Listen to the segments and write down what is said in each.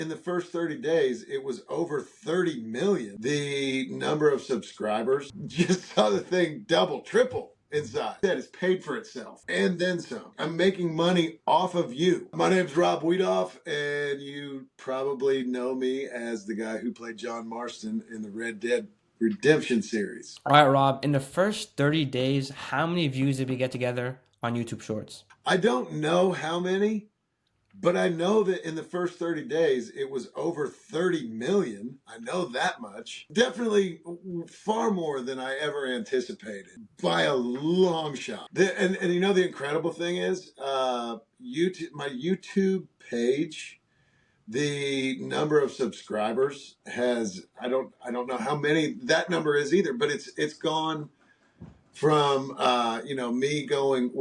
In the first 30 days, it was over 30 million. The number of subscribers just saw the thing double, triple in size. That is paid for itself and then some. I'm making money off of you. My name's Rob Wiethoff, and you probably know me as the guy who played John Marston in the Red Dead Redemption series. All right, Rob, in the first 30 days, how many views did we get together on YouTube Shorts? I don't know how many, but I know that in the first 30 days, it was over 30 million. I know that much. Definitely far more than I ever anticipated by a long shot. And you know, the incredible thing is, YouTube, my YouTube page, the number of subscribers has, I don't know how many that number is either, but it's gone from me working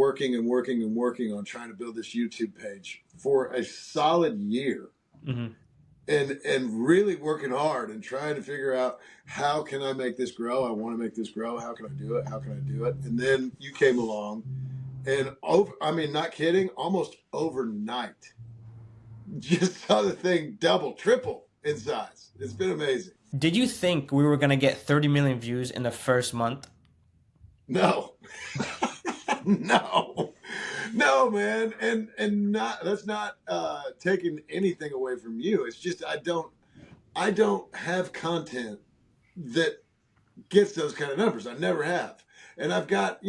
on trying to build this YouTube page for a solid year, Mm-hmm. and really working hard and trying to figure out, how can I make this grow? I want to make this grow. How can I do it? And then you came along, and not kidding, almost overnight, just saw the thing double, triple in size. It's been amazing. Did you think we were going to get 30 million views in the first month? No. No, man. And that's not taking anything away from you. It's just I don't have content that gets those kind of numbers. I never have. And I've got,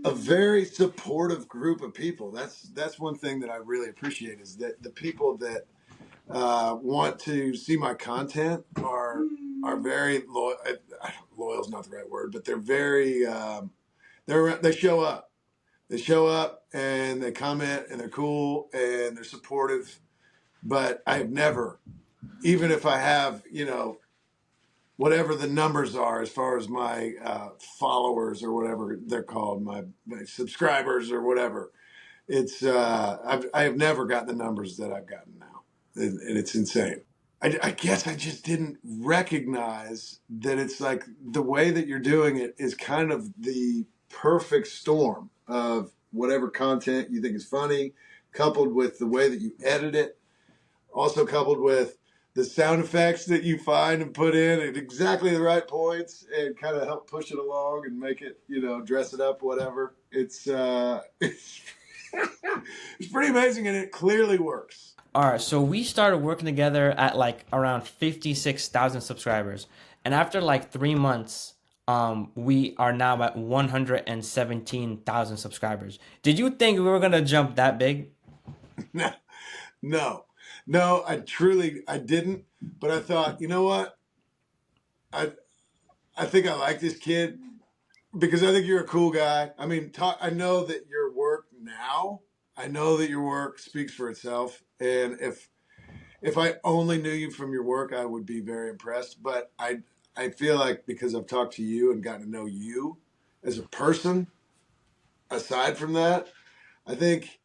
a very supportive group of people. That's one thing that I really appreciate, is that the people that want to see my content are very loyal. Loyal is not the right word, but they're very they show up. They show up and they comment and they're cool and they're supportive. But I've never, even if I have, whatever the numbers are as far as my followers or whatever they're called, my subscribers or whatever, it's I have never gotten the numbers that I've gotten now, and it's insane. I guess I just didn't recognize that it's like the way that you're doing it is kind of the perfect storm of whatever content you think is funny, coupled with the way that you edit it, also coupled with the sound effects that you find and put in at exactly the right points and kind of help push it along and make it, dress it up, whatever. It's it's pretty amazing, and it clearly works. All right, so we started working together at like around 56,000 subscribers. And after like 3 months, we are now at 117,000 subscribers. Did you think we were going to jump that big? No, I didn't. But I thought, you know what? I think I like this kid because I think you're a cool guy. I mean, I know that your work now, I know that your work speaks for itself. And if I only knew you from your work, I would be very impressed. But I feel like because I've talked to you and gotten to know you as a person, aside from that, I think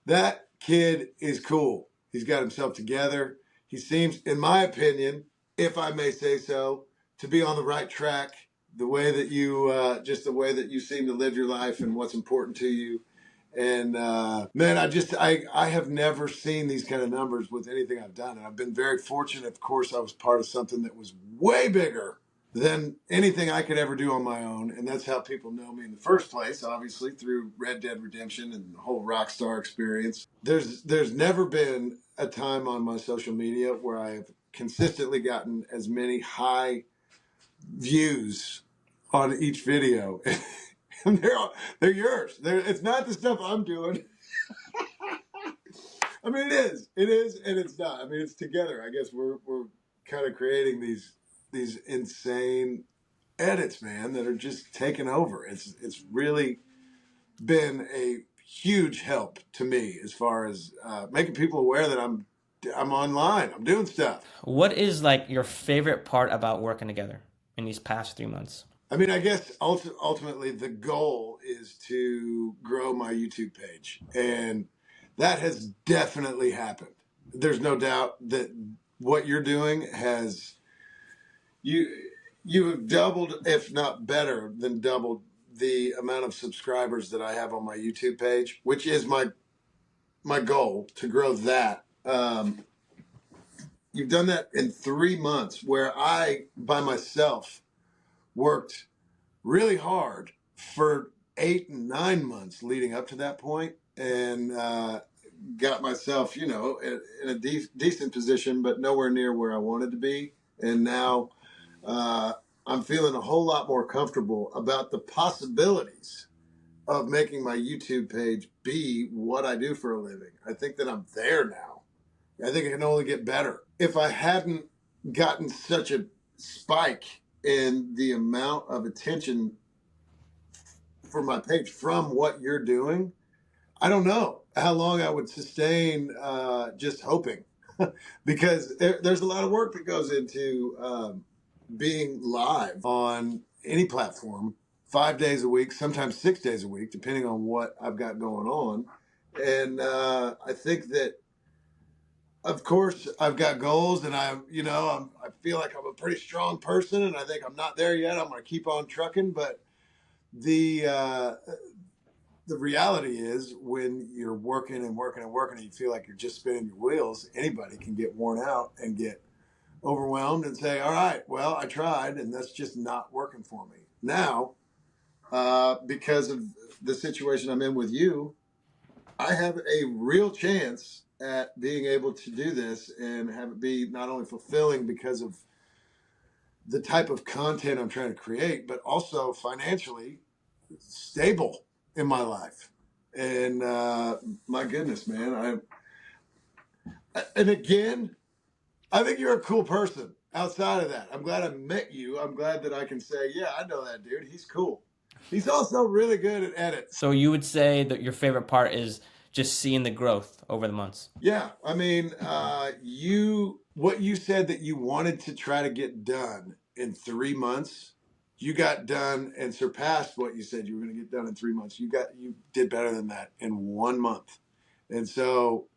that kid is cool. He's got himself together. He seems, in my opinion, if I may say so, to be on the right track. The way that you seem to live your life and what's important to you. And man, I have never seen these kind of numbers with anything I've done. And I've been very fortunate. Of course, I was part of something that was way bigger than anything I could ever do on my own. And that's how people know me in the first place, obviously, through Red Dead Redemption and the whole Rockstar experience. There's never been a time on my social media where I have consistently gotten as many high views on each video. And they're yours. It's not the stuff I'm doing. I mean, it is, and it's not. I mean, it's together. I guess we're kind of creating these insane edits, man, that are just taking over. It's really been a huge help to me as far as making people aware that I'm online. I'm doing stuff. What is like your favorite part about working together in these past 3 months? I mean, I guess ultimately the goal is to grow my YouTube page, and that has definitely happened. There's no doubt that what you're doing you have doubled, if not better than doubled, the amount of subscribers that I have on my YouTube page, which is my goal, to grow that. you've done that in 3 months, where I, by myself, worked really hard for 8 and 9 months leading up to that point, and got myself, in a decent position, but nowhere near where I wanted to be. And now I'm feeling a whole lot more comfortable about the possibilities of making my YouTube page be what I do for a living. I think that I'm there now. I think it can only get better. If I hadn't gotten such a spike in the amount of attention for my page from what you're doing, I don't know how long I would sustain just hoping, because there's a lot of work that goes into being live on any platform 5 days a week, sometimes 6 days a week, depending on what I've got going on. And I think that, of course, I've got goals, and I feel like I'm a pretty strong person, and I think I'm not there yet. I'm going to keep on trucking, but the reality is, when you're working and working and working, and you feel like you're just spinning your wheels, anybody can get worn out and get overwhelmed and say, all right, well, I tried, and that's just not working for me. Now, because of the situation I'm in with you, I have a real chance at being able to do this and have it be not only fulfilling because of the type of content I'm trying to create, but also financially stable in my life. And my goodness, man, and again, I think you're a cool person. Outside of that, I'm glad I met you. I'm glad that I can say, yeah, I know that dude. He's cool. He's also really good at edits. So you would say that your favorite part is just seeing the growth over the months? Yeah, I mean, what you said that you wanted to try to get done in 3 months, you got done and surpassed what you said you were going to get done in 3 months. You did better than that in 1 month. And so,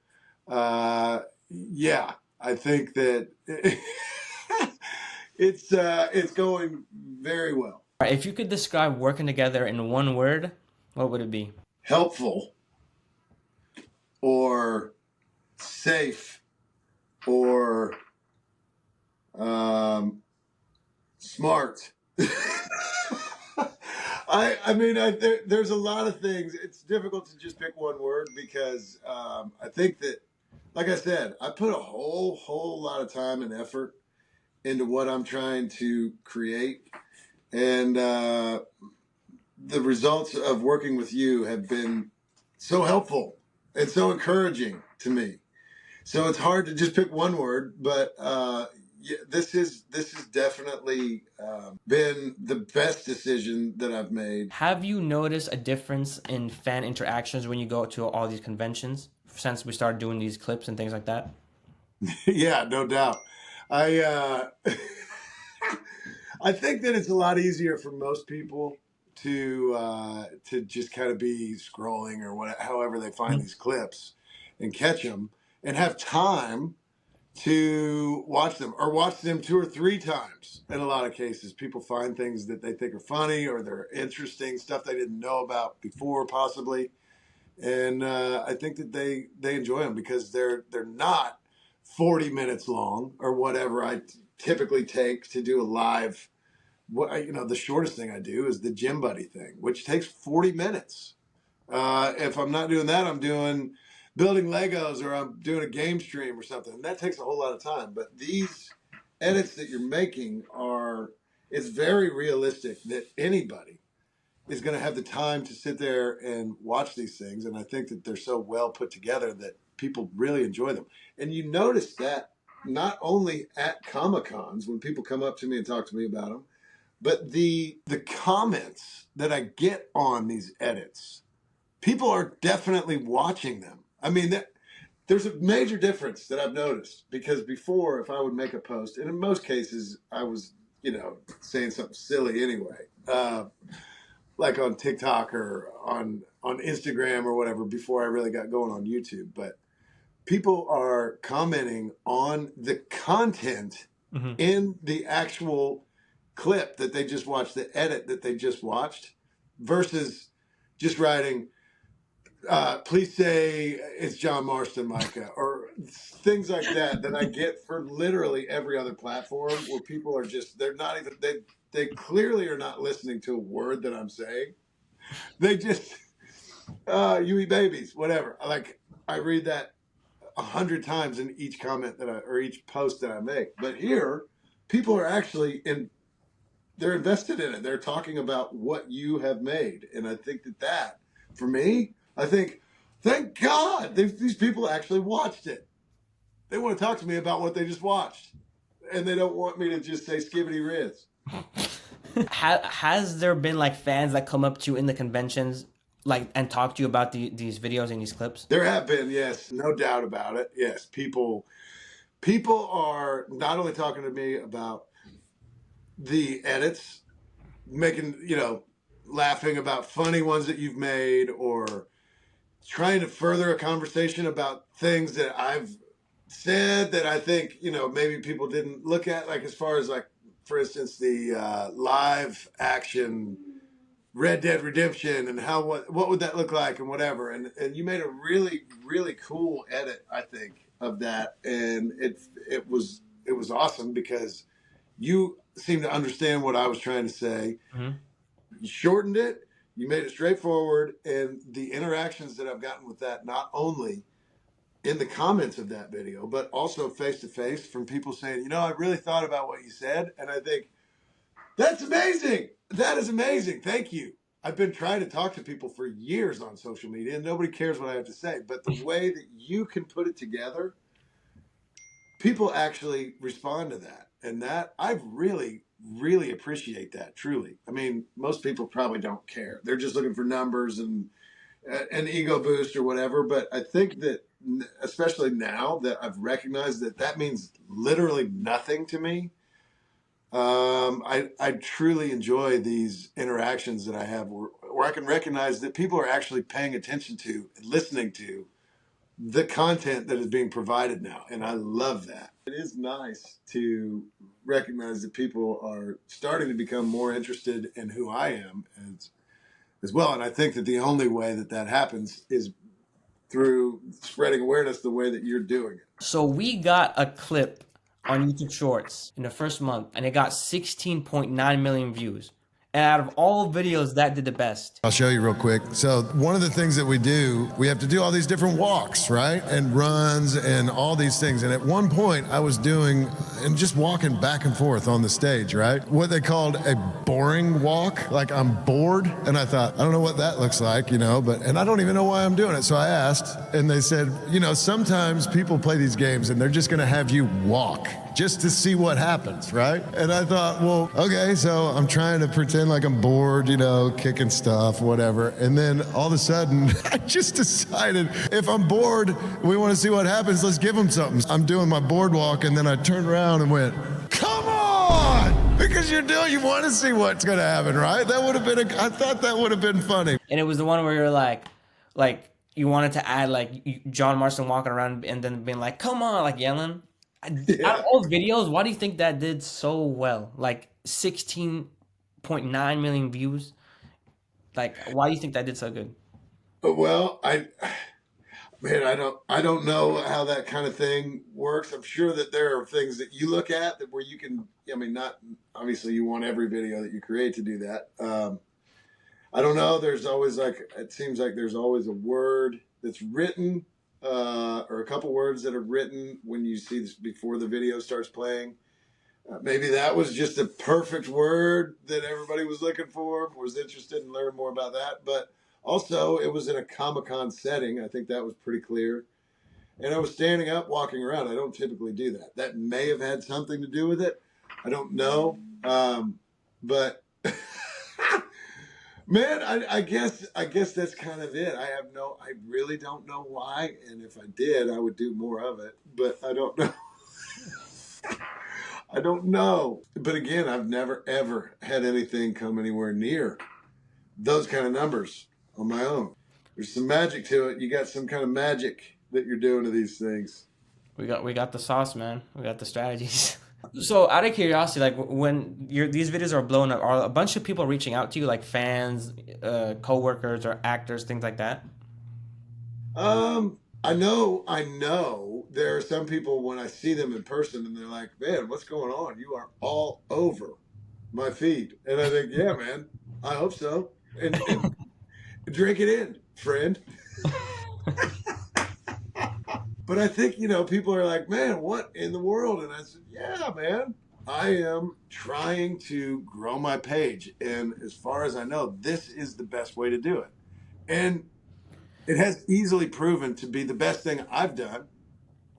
yeah, I think that it's going very well. All right, if you could describe working together in one word, what would it be? Helpful, or safe, or smart. There's a lot of things. It's difficult to just pick one word, because I think that, like I said, I put a whole lot of time and effort into what I'm trying to create, and the results of working with you have been so helpful and so encouraging to me. So it's hard to just pick one word, but yeah, this has definitely been the best decision that I've made. Have you noticed a difference in fan interactions when you go to all these conventions since we started doing these clips and things like that? Yeah, no doubt. I I think that it's a lot easier for most people to just kind of be scrolling or however they find these clips and catch them and have time to watch them, or watch them 2 or 3 times. In a lot of cases, people find things that they think are funny, or they're interesting, stuff they didn't know about before, possibly. And I think that they enjoy them because they're not 40 minutes long or whatever I typically take to do a live. The shortest thing I do is the Gym Buddy thing, which takes 40 minutes. If I'm not doing that, I'm doing building Legos, or I'm doing a game stream or something. And that takes a whole lot of time. But these edits that you're making it's very realistic that anybody is going to have the time to sit there and watch these things. And I think that they're so well put together that people really enjoy them. And you notice that not only at Comic-Cons when people come up to me and talk to me about them, but the comments that I get on these edits, people are definitely watching them. I mean, there's a major difference that I've noticed, because before, if I would make a post, and in most cases I was, saying something silly anyway, like on TikTok or on Instagram or whatever, before I really got going on YouTube. But people are commenting on the content in the actual clip that they just watched, the edit that they just watched, versus just writing, Please say it's John Marston, Micah, or things like that that I get for literally every other platform where people are just, they're not even, they clearly are not listening to a word that I'm saying. They just, you eat babies, whatever. Like, I read that 100 times in each comment or each post that I make. But here, people are actually they're invested in it. They're talking about what you have made. And I think that for me, I think, thank God these people actually watched it. They want to talk to me about what they just watched. And they don't want me to just say skibbity riz. Has there been like fans that come up to you in the conventions like and talk to you about these videos and these clips? There have been, yes, no doubt about it. Yes, people are not only talking to me about the edits, making, laughing about funny ones that you've made, or trying to further a conversation about things that I've said that I think, maybe people didn't look at, like as far as like, for instance, the live action Red Dead Redemption and what would that look like and whatever. And you made a really, really cool edit, I think, of that. And it was awesome because you seemed to understand what I was trying to say. Mm-hmm. You shortened it, you made it straightforward, and the interactions that I've gotten with that, not only in the comments of that video, but also face to face from people saying, I really thought about what you said. And I think, that's amazing. That is amazing. Thank you. I've been trying to talk to people for years on social media and nobody cares what I have to say. But the way that you can put it together, people actually respond to that. And that I really, really appreciate that, truly. I mean, most people probably don't care. They're just looking for numbers and an ego boost or whatever. But I think that, especially now that I've recognized that means literally nothing to me. I truly enjoy these interactions that I have where I can recognize that people are actually paying attention to and listening to the content that is being provided now. And I love that. It is nice to recognize that people are starting to become more interested in who I am as well. And I think that the only way that happens is through spreading awareness the way that you're doing it. So we got a clip on YouTube Shorts in the first month, and it got 16.9 million views. And out of all videos, that did the best. I'll show you real quick. So one of the things that we do, we have to do all these different walks, right? And runs and all these things. And at one point I was doing and just walking back and forth on the stage, right? What they called a boring walk. Like I'm bored. And I thought, I don't know what that looks like, and I don't even know why I'm doing it. So I asked and they said, sometimes people play these games and they're just going to have you walk just to see what happens, right? And I thought, well, okay, so I'm trying to pretend like I'm bored, kicking stuff, whatever. And then all of a sudden, I just decided, if I'm bored, we want to see what happens, let's give them something. I'm doing my boardwalk, and then I turned around and went, come on! Because you want to see what's going to happen, right? That would have been, I thought that would have been funny. And it was the one where you're like you wanted to add like John Marston walking around and then being like, come on, like yelling. Yeah. Out of all videos, why do you think that did so well? Like 16.9 million views. Like, why do you think that did so good? Well, I don't know how that kind of thing works. I'm sure that there are things that you look at where you can, not obviously you want every video that you create to do that. I don't know. There's always it seems like there's always a word that's written, or a couple words that are written when you see this before the video starts playing. Maybe that was just a perfect word that everybody was looking for, was interested in learning more about that. But also, it was in a Comic-Con setting. I think that was pretty clear. And I was standing up, walking around. I don't typically do that. That may have had something to do with it. I don't know. But man, I guess that's kind of it. I really don't know why. And if I did, I would do more of it. But I don't know. I don't know. But again, I've never, ever had anything come anywhere near those kind of numbers on my own. There's some magic to it. You got some kind of magic that you're doing to these things. We got the sauce, man. We got the strategies. So out of curiosity, like when these videos are blowing up, are a bunch of people reaching out to you, like fans, co-workers or actors, things like that? I know there are some people when I see them in person and they're like, man, what's going on? You are all over my feed. And I think, yeah, man, I hope so. And drink it in, friend. But I think, people are like, man, what in the world? And I said, yeah, man, I am trying to grow my page. And as far as I know, this is the best way to do it. And it has easily proven to be the best thing I've done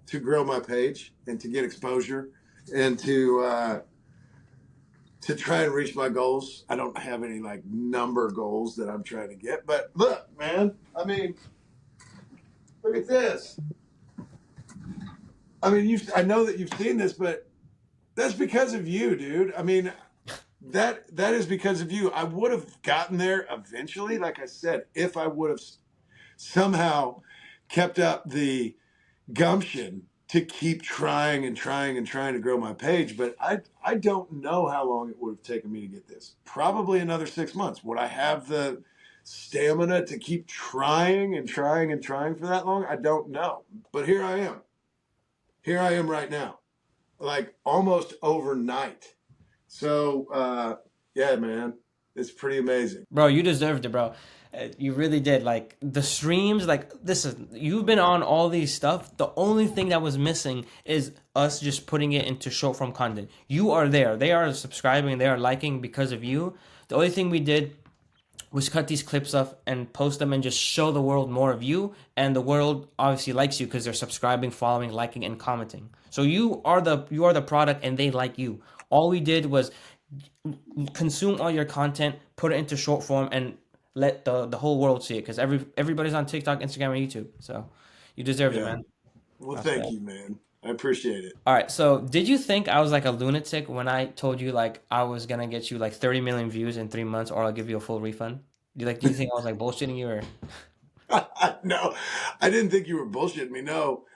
to grow my page and to get exposure and to try and reach my goals. I don't have any like number goals that I'm trying to get, but look, man, I mean, look at this. I mean, I know that you've seen this, but that's because of you, dude. I mean, that is because of you. I would have gotten there eventually, like I said, if I would have somehow kept up the gumption to keep trying and trying and trying to grow my page. But I don't know how long it would have taken me to get this. Probably another 6 months. Would I have the stamina to keep trying and trying and trying for that long? I don't know. But here I am. Here I am right now, like almost overnight. So, yeah, man, it's pretty amazing. Bro, you deserved it, bro. You really did. Like the streams, like you've been on all these stuff. The only thing that was missing is us just putting it into short form content. You are there. They are subscribing. They are liking because of you. The only thing we did was cut these clips up and post them and just show the world more of you. And the world obviously likes you because they're subscribing, following, liking, and commenting. So you are the product, and they like you. All we did was consume all your content, put it into short form, and let the whole world see it. Because everybody's on TikTok, Instagram, and YouTube. So you deserved it, Yeah. man. Well, thank you, man. I appreciate it. All right. So did you think I was like a lunatic when I told you like I was gonna get you like 30 million views in 3 months, or I'll give you a full refund? Do you think I was like bullshitting you, or? No, I didn't think you were bullshitting me. No,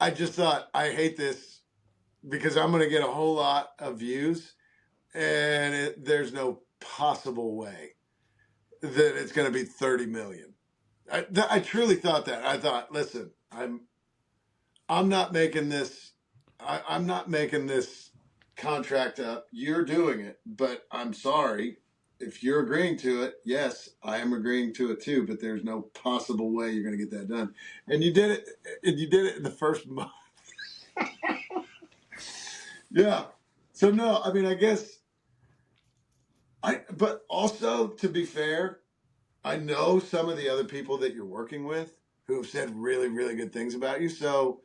I just thought I hate this because I'm going to get a whole lot of views, and there's no possible way that it's going to be 30 million. I truly thought that. I thought, listen, I'm not making this. I'm not making this contract up. You're doing it, but I'm sorry. If you're agreeing to it, yes, I am agreeing to it too. But there's no possible way you're going to get that done. And you did it. And you did it in the first month. Yeah. So no, I mean, I guess But also to be fair, I know some of the other people that you're working with who have said really, really good things about you. So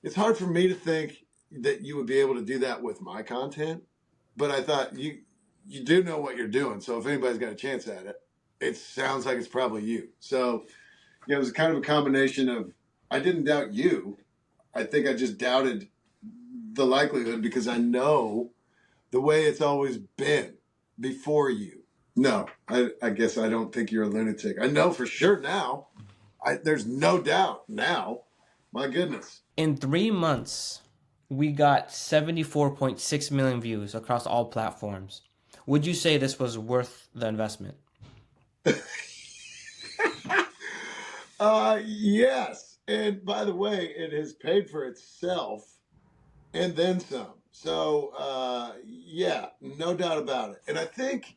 it's hard for me to think that you would be able to do that with my content. But I thought you do know what you're doing. So if anybody's got a chance at it, it sounds like it's probably you. So it was kind of a combination of I didn't doubt you. I think I just doubted the likelihood because I know the way it's always been before you. No, I guess I don't think you're a lunatic. I know for sure now. There's no doubt now. My goodness. In 3 months, we got 74.6 million views across all platforms. Would you say this was worth the investment? Yes. And by the way, it has paid for itself and then some. So, yeah, no doubt about it. And I think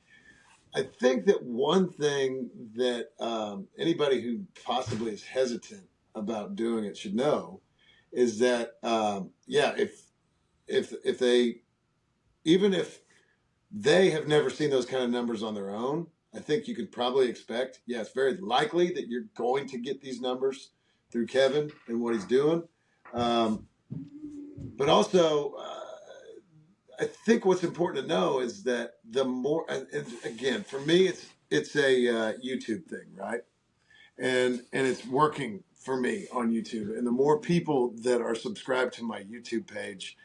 that one thing that anybody who possibly is hesitant about doing it should know is that, yeah, if they, even if they have never seen those kind of numbers on their own, I think you could probably expect, yeah, it's very likely that you're going to get these numbers through Kevin and what he's doing. But also, I think what's important to know is that the more, and again, for me, it's a YouTube thing, right? And it's working for me on YouTube. And the more people that are subscribed to my YouTube page,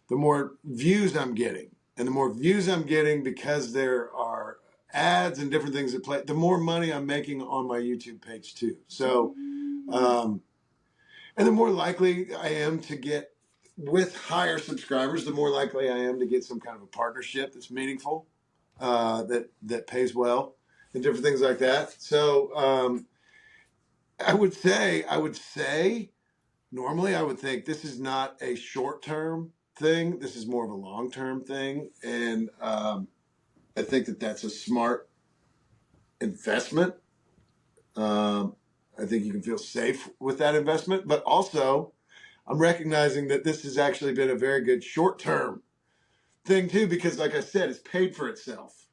the more views I'm getting. And the more views I'm getting because there are ads and different things that play, the more money I'm making on my YouTube page too. So, and the more likely I am to get with higher subscribers, the more likely I am to get some kind of a partnership that's meaningful, that pays well, and different things like that. So, I would say, normally I would think this is not a short-term thing. This is more of a long-term thing. And I think that that's a smart investment. I think you can feel safe with that investment, but also I'm recognizing that this has actually been a very good short-term thing too, because like I said, it's paid for itself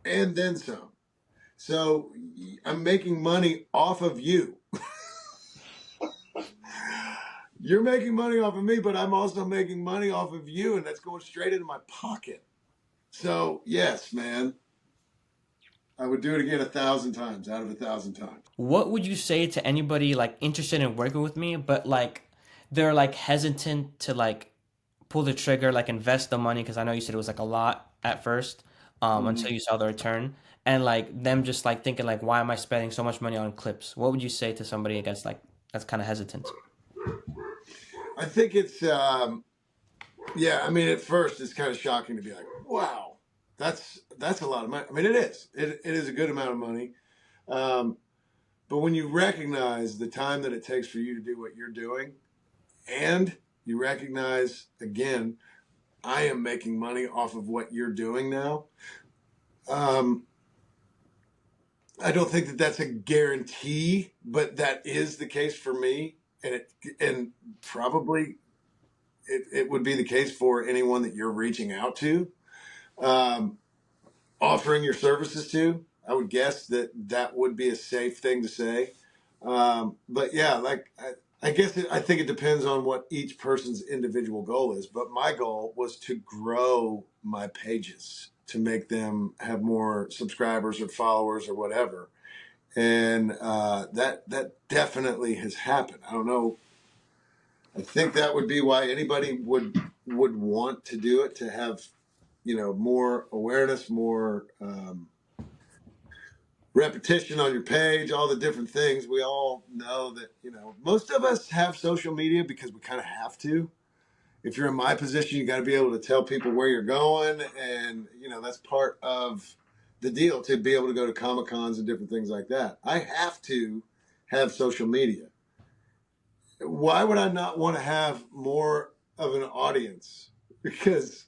and then some. So I'm making money off of you. You're making money off of me, but I'm also making money off of you, and that's going straight into my pocket. So yes, man, I would do it again 1,000 times out of 1,000 times. What would you say to anybody like interested in working with me, but like they're like hesitant to like pull the trigger, like invest the money? Because I know you said it was like a lot at first, until you saw the return, and like them just like thinking like, why am I spending so much money on clips? What would you say to somebody that's like that's kind of hesitant? I think it's yeah. I mean, at first it's kind of shocking to be like, wow, that's a lot of money. I mean, it is. It is a good amount of money. Um, but when you recognize the time that it takes for you to do what you're doing, and you recognize again, I am making money off of what you're doing now. Um, I don't think that that's a guarantee, but that is the case for me, and probably it would be the case for anyone that you're reaching out to, um, offering your services to. I would guess that that would be a safe thing to say. But yeah, like I guess I think it depends on what each person's individual goal is. But my goal was to grow my pages to make them have more subscribers or followers or whatever, and that definitely has happened. I don't know. I think that would be why anybody would want to do it, to have more awareness, more repetition on your page, all the different things. We all know that most of us have social media because we kind of have to. If you're in my position, you got to be able to tell people where you're going, and that's part of the deal, to be able to go to Comic Cons and different things like that. I have to have social media. Why would I not want to have more of an audience? Because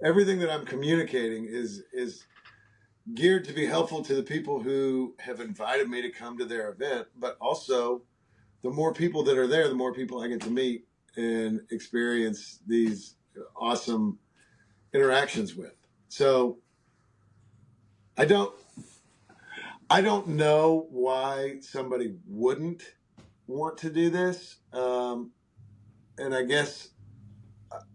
everything that I'm communicating is geared to be helpful to the people who have invited me to come to their event, but also the more people that are there, the more people I get to meet and experience these awesome interactions with. So I don't know why somebody wouldn't want to do this. And I guess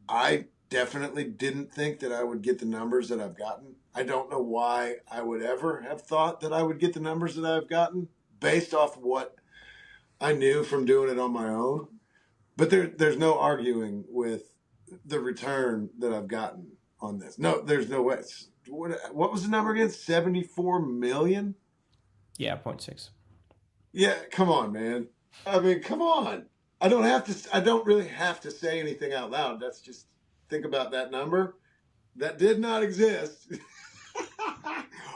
I definitely didn't think that I would get the numbers that I've gotten. I don't know why I would ever have thought that I would get the numbers that I've gotten based off what I knew from doing it on my own. But there's no arguing with the return that I've gotten on this. No, there's no way. What was the number again? 74 million? Yeah, 0.6. Yeah, come on, man. I mean, come on. I don't really have to say anything out loud. That's just, think about that number. That did not exist.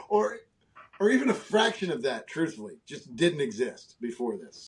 or or even a fraction of that, truthfully, just didn't exist before this.